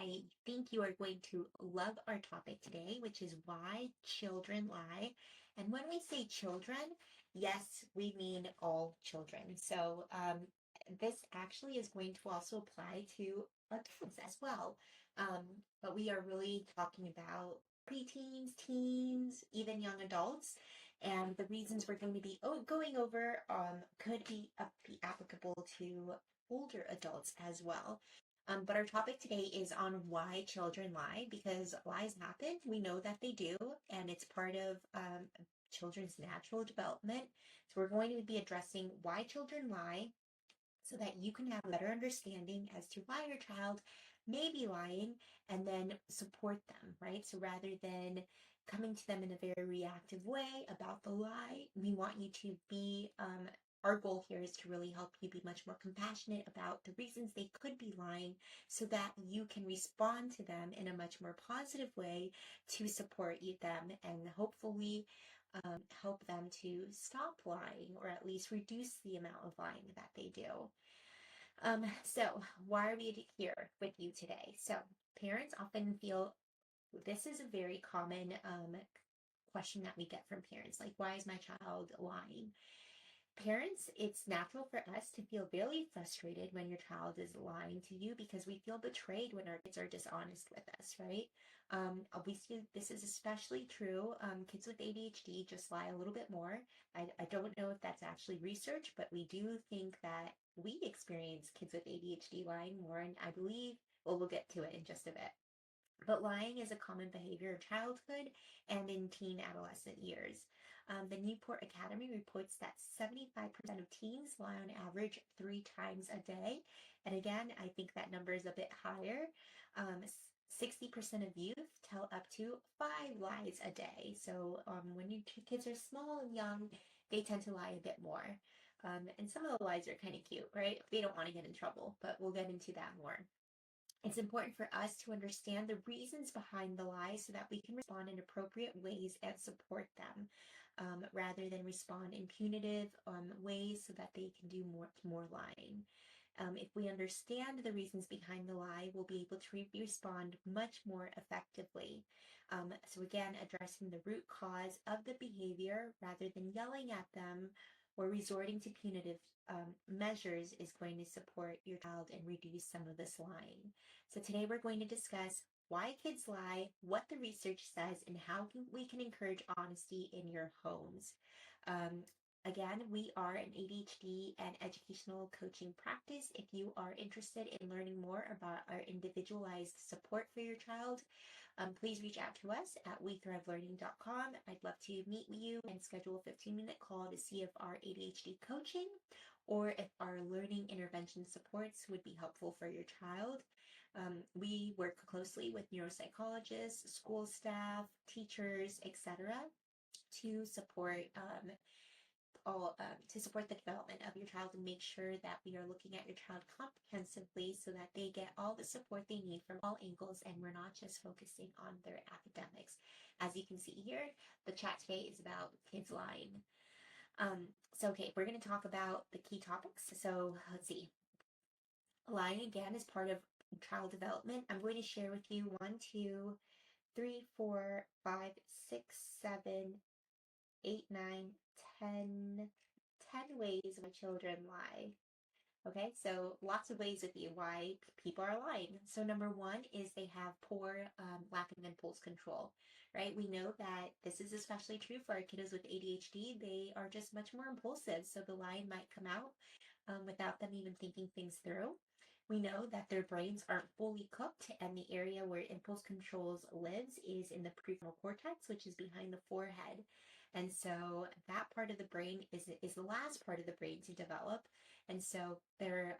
I think you are going to love our topic today, which is why children lie. And when we say children, yes, we mean all children. This actually is going to also apply to adults as well. But we are really talking about preteens, teens, even young adults. And the reasons we're going to be going over could be applicable to older adults as well. But our topic today is on why children lie, because lies happen. We know that they do, and it's part of children's natural development. So we're going to be addressing why children lie so that you can have a better understanding as to why your child may be lying and then support them, right? So rather than coming to them in a very reactive way about the lie, we want you to be our goal here is to really help you be much more compassionate about the reasons they could be lying so that you can respond to them in a much more positive way to support them and hopefully help them to stop lying or at least reduce the amount of lying that they do. So why are we here with you today? So parents often feel this is a very common question that we get from parents, like, why is my child lying? Parents, it's natural for us to feel really frustrated when your child is lying to you because we feel betrayed when our kids are dishonest with us, right? Obviously, this is especially true. Kids with ADHD just lie a little bit more. I don't know if that's actually research, but we do think that we experience kids with ADHD lying more, and I believe, well, we'll get to it in just a bit. But lying is a common behavior of childhood and in teen adolescent years. The Newport Academy reports that 75% of teens lie on average 3 times a day. And again, I think that number is a bit higher. 60% of youth tell up to 5 lies a day. So when your kids are small and young, they tend to lie a bit more. And some of the lies are kind of cute, right? They don't want to get in trouble, but we'll get into that more. It's important for us to understand the reasons behind the lies so that we can respond in appropriate ways and support them, rather than respond in punitive ways so that they can do more lying. If we understand the reasons behind the lie, we'll be able to respond much more effectively. So again, addressing the root cause of the behavior rather than yelling at them or resorting to punitive measures is going to support your child and reduce some of this lying. So today we're going to discuss why kids lie, what the research says, and how we can encourage honesty in your homes. Again, we are an ADHD and educational coaching practice. If you are interested in learning more about our individualized support for your child, please reach out to us at wethrivelearning.com. I'd love to meet with you and schedule a 15-minute call to see if our ADHD coaching or if our learning intervention supports would be helpful for your child. We work closely with neuropsychologists, school staff, teachers, etc., to support to support the development of your child and make sure that we are looking at your child comprehensively so that they get all the support they need from all angles and we're not just focusing on their academics. As you can see here, the chat today is about kids lying. Okay, we're going to talk about the key topics. So let's see. Lying again is part of child development. I'm going to share with you 1, 2, 3, 4, 5, 6, 7, 8, 9, 10 ways why children lie. Okay, so lots of ways with you why people are lying. So number 1 is they have poor lack of impulse control, right? We know that this is especially true for our kiddos with ADHD. They are just much more impulsive, so the lie might come out without them even thinking things through. We know that their brains aren't fully cooked, and the area where impulse controls lives is in the prefrontal cortex, which is behind the forehead. And so that part of the brain is the last part of the brain to develop. And so their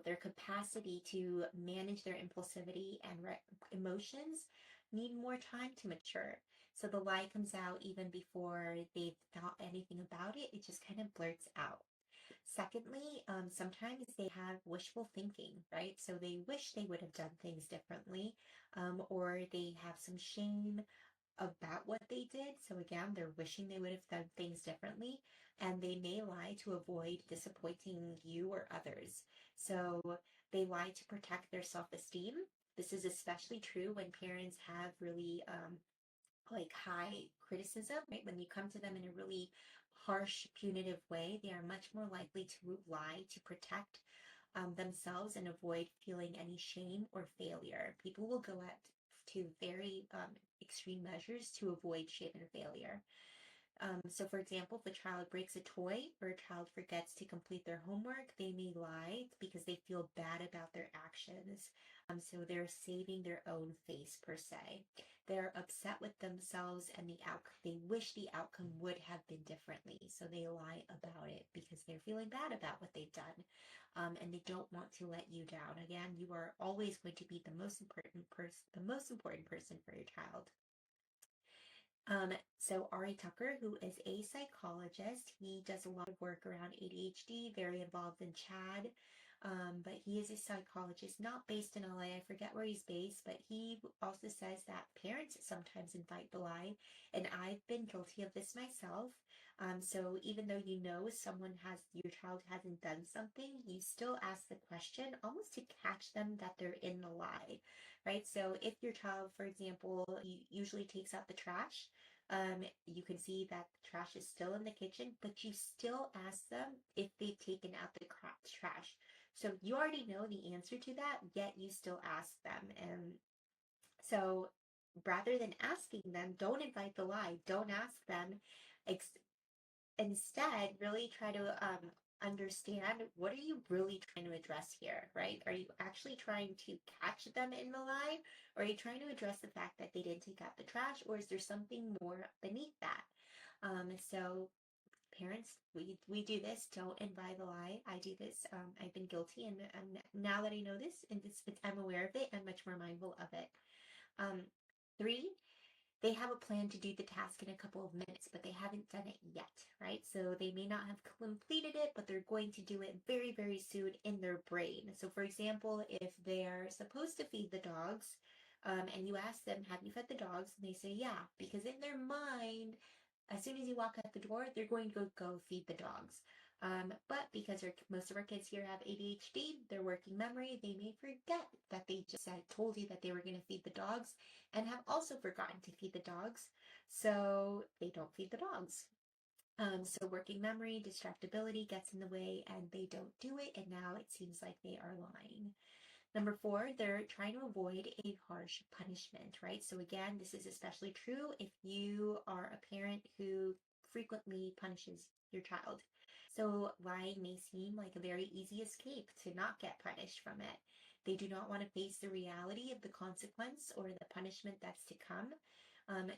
their capacity to manage their impulsivity and emotions need more time to mature. So the lie comes out even before they've thought anything about it. It just kind of blurts out. Secondly, sometimes they have wishful thinking, right? So they wish they would have done things differently, or they have some shame about what they did. So again, they're wishing they would have done things differently, and they may lie to avoid disappointing you or others. So They lie to protect their self-esteem. This is especially true when parents have really like high criticism, right? When you come to them in a really harsh, punitive way, they are much more likely to lie to protect themselves and avoid feeling any shame or failure. People will go at to very extreme measures to avoid shame and failure. So, for example, if a child breaks a toy or a child forgets to complete their homework, they may lie because they feel bad about their actions. So they're saving their own face per se. They're upset with themselves and the outcome. They wish the outcome would have been differently. So they lie about it because they're feeling bad about what they've done, and they don't want to let you down. Again, you are always going to be the most important person for your child. So Ari Tucker, who is a psychologist, he does a lot of work around ADHD, very involved in CHAD. But he is a psychologist, not based in LA. I forget where he's based, but he also says that parents sometimes invite the lie, and I've been guilty of this myself. So even though you know your child hasn't done something, you still ask the question almost to catch them that they're in the lie, right? So if your child, for example, usually takes out the trash, you can see that the trash is still in the kitchen, but you still ask them if they've taken out the trash. So you already know the answer to that, yet you still ask them. And so rather than asking them, don't invite the lie, don't ask them. Instead, really try to understand, what are you really trying to address here, right? Are you actually trying to catch them in the lie? Or are you trying to address the fact that they didn't take out the trash? Or is there something more beneath that? So parents, we do this. Don't invite the lie. I do this. I've been guilty, and now that I know this and I'm aware of it, I'm much more mindful of it. Um, Three, they have a plan to do the task in a couple of minutes, but they haven't done it yet, right? So they may not have completed it, but they're going to do it very, very soon in their brain. So, for example, if they're supposed to feed the dogs, and you ask them, have you fed the dogs? And they say, yeah, because in their mind, as soon as you walk out the door, they're going to go feed the dogs. But because most of our kids here have ADHD, their working memory, they may forget that they just told you that they were going to feed the dogs and have also forgotten to feed the dogs. So they don't feed the dogs. So working memory, distractibility gets in the way and they don't do it. And now it seems like they are lying. Number four, they're trying to avoid a harsh punishment, right? So again, this is especially true if you are a parent who frequently punishes your child. So lying may seem like a very easy escape to not get punished from it. They do not want to face the reality of the consequence or the punishment that's to come.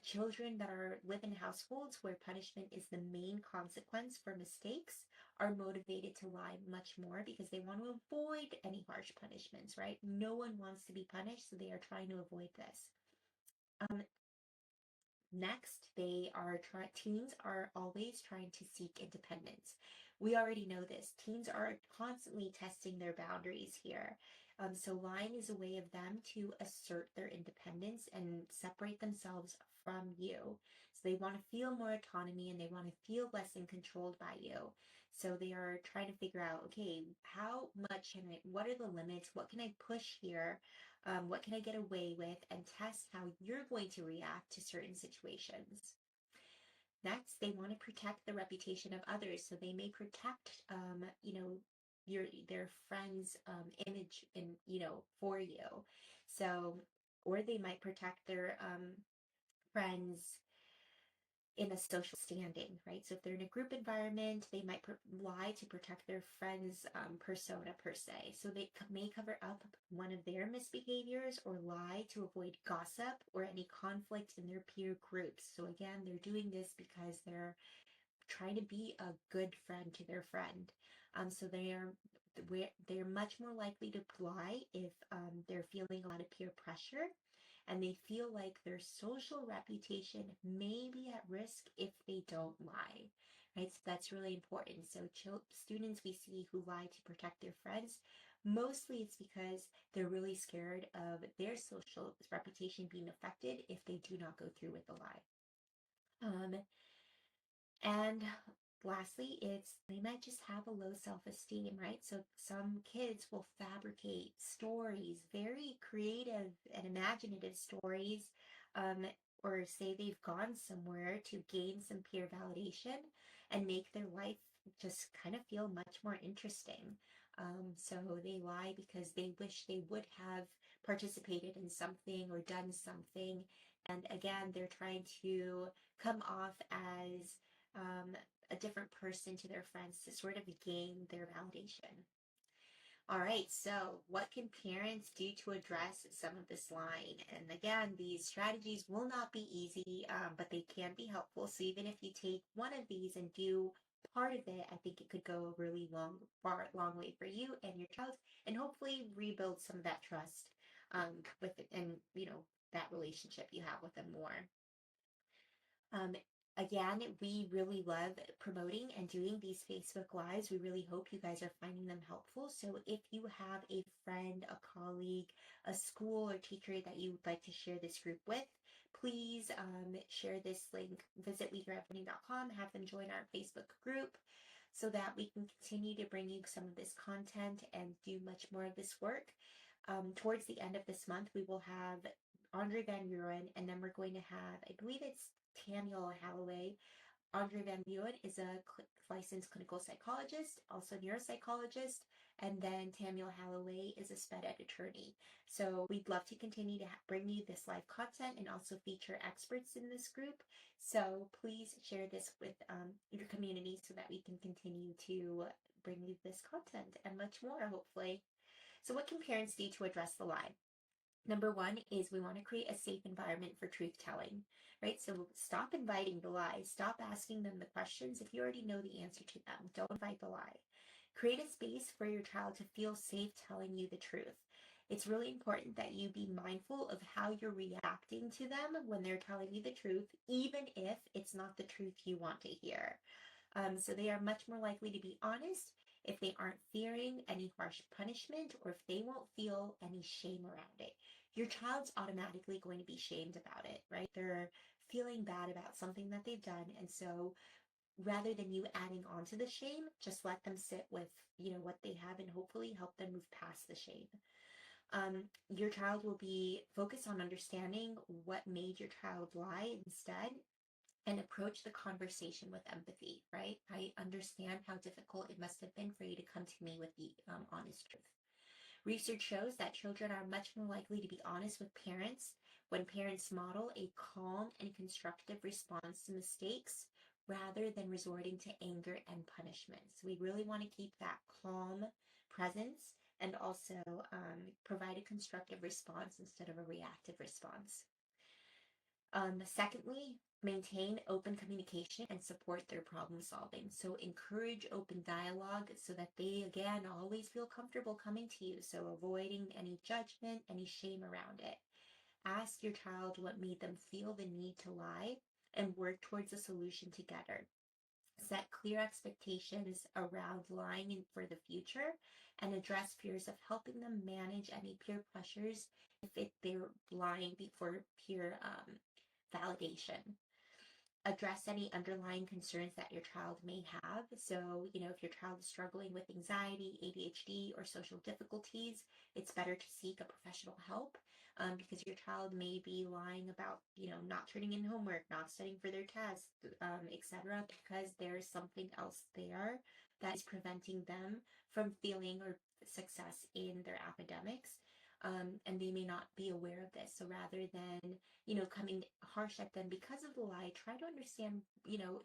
Children that live in households where punishment is the main consequence for mistakes are motivated to lie much more because they want to avoid any harsh punishments, right? No one wants to be punished, so they are trying to avoid this. Um, Next, teens are always trying to seek independence. We already know this. Teens are constantly testing their boundaries here. So lying is a way of them to assert their independence and separate themselves from you. So they want to feel more autonomy and they want to feel less controlled by you. So they are trying to figure out, okay, what are the limits? What can I push here? What can I get away with, and test how you're going to react to certain situations. Next, they want to protect the reputation of others, so they may protect, their friend's image and for you. So, or they might protect their friends in a social standing, right? So if they're in a group environment, they might lie to protect their friend's persona per se. So they may cover up one of their misbehaviors or lie to avoid gossip or any conflict in their peer groups. So again, they're doing this because they're trying to be a good friend to their friend. So they're much more likely to lie if they're feeling a lot of peer pressure and they feel like their social reputation may be at risk if they don't lie, right? So that's really important. So students we see who lie to protect their friends, mostly it's because they're really scared of their social reputation being affected if they do not go through with the lie. And Lastly, it's they might just have a low self-esteem, right? So some kids will fabricate stories, very creative and imaginative stories, um, or say they've gone somewhere to gain some peer validation and make their life just kind of feel much more interesting. So they lie because they wish they would have participated in something or done something. And again, they're trying to come off as a different person to their friends to sort of gain their validation. All right, so what can parents do to address some of this line? And again, these strategies will not be easy, but they can be helpful. So even if you take one of these and do part of it, I think it could go a really long way for you and your child, and hopefully rebuild some of that trust with it, and that relationship you have with them more. Um, Again, we really love promoting and doing these Facebook Lives. We really hope you guys are finding them helpful. So if you have a friend, a colleague, a school or teacher that you would like to share this group with, please share this link. Visit wegrabwinning.com, have them join our Facebook group so that we can continue to bring you some of this content and do much more of this work. Towards the end of this month, we will have Andre Van Buren, and then we're going to have, I believe it's Tamiel Holloway. Andre Van Buren is a licensed clinical psychologist, also neuropsychologist, and then Tamiel Holloway is a sped ed attorney. So we'd love to continue to bring you this live content and also feature experts in this group. So please share this with your community so that we can continue to bring you this content and much more, hopefully. So what can parents do to address the lie? Number one is we want to create a safe environment for truth telling, right? So stop inviting the lies. Stop asking them the questions if you already know the answer to them. Don't invite the lie. Create a space for your child to feel safe telling you the truth. It's really important that you be mindful of how you're reacting to them when they're telling you the truth, even if it's not the truth you want to hear. So they are much more likely to be honest if they aren't fearing any harsh punishment or if they won't feel any shame around it. Your child's automatically going to be shamed about it, right? They're feeling bad about something that they've done. And so rather than you adding on to the shame, just let them sit with, what they have and hopefully help them move past the shame. Your child will be focused on understanding what made your child lie instead and approach the conversation with empathy, right? I understand how difficult it must have been for you to come to me with the honest truth. Research shows that children are much more likely to be honest with parents when parents model a calm and constructive response to mistakes rather than resorting to anger and punishment. So we really want to keep that calm presence and also provide a constructive response instead of a reactive response. Secondly, maintain open communication and support their problem solving. So encourage open dialogue so that they, again, always feel comfortable coming to you. So avoiding any judgment, any shame around it. Ask your child what made them feel the need to lie and work towards a solution together. Set clear expectations around lying in for the future and address fears of helping them manage any peer pressures if they're lying before peer validation. Address any underlying concerns that your child may have. So, if your child is struggling with anxiety, ADHD, or social difficulties, it's better to seek a professional help because your child may be lying about, not turning in homework, not studying for their tests, etc., because there's something else there that is preventing them from feeling or success in their academics. And they may not be aware of this. So rather than coming harsh at them because of the lie, try to understand,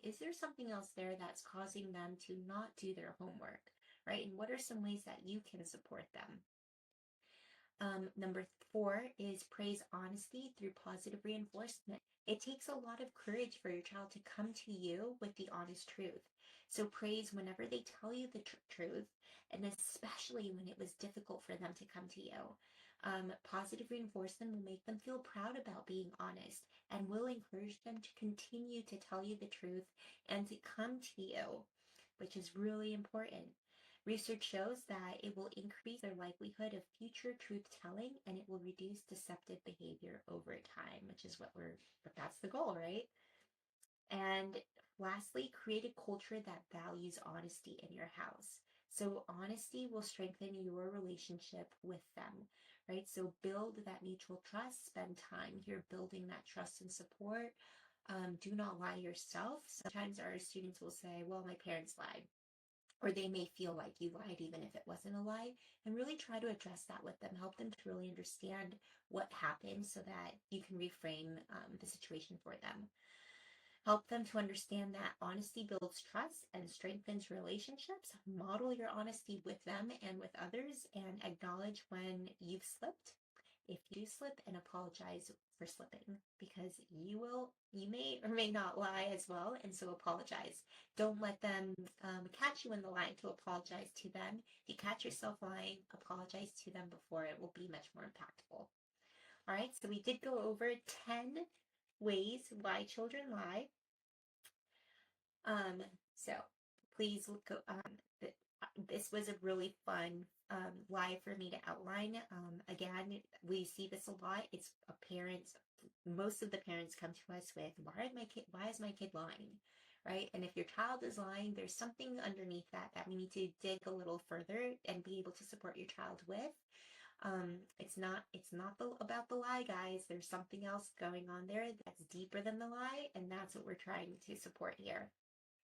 is there something else there that's causing them to not do their homework, right? And what are some ways that you can support them? Number four is praise honesty through positive reinforcement. It takes a lot of courage for your child to come to you with the honest truth. So praise whenever they tell you the truth, and especially when it was difficult for them to come to you. Positive reinforcement will make them feel proud about being honest and will encourage them to continue to tell you the truth and to come to you, which is really important. Research shows that it will increase their likelihood of future truth telling and it will reduce deceptive behavior over time, which is but that's the goal, right? And Lastly, create a culture that values honesty in your house. So, honesty will strengthen your relationship with them, right? So, build that mutual trust, spend time here building that trust and support. Do not lie yourself. Sometimes our students will say, well, my parents lied, or they may feel like you lied even if it wasn't a lie, and really try to address that with them. Help them to really understand what happened so that you can reframe the situation for them. Help them to understand that honesty builds trust and strengthens relationships. Model your honesty with them and with others, and acknowledge when you've slipped. If you slip, and apologize for slipping, because you may or may not lie as well, and so apologize. Don't let them catch you in the lie to apologize to them. If you catch yourself lying, apologize to them before. It will be much more impactful. All right, so we did go over 10 ways why children lie. Um, so please look, this was a really fun lie for me to outline. Again, we see this a lot. It's a parents, most of the parents come to us with, why is my kid lying? Right? And if your child is lying, there's something underneath that we need to dig a little further and be able to support your child with. It's not about the lie, guys. There's something else going on there that's deeper than the lie, and that's what we're trying to support here.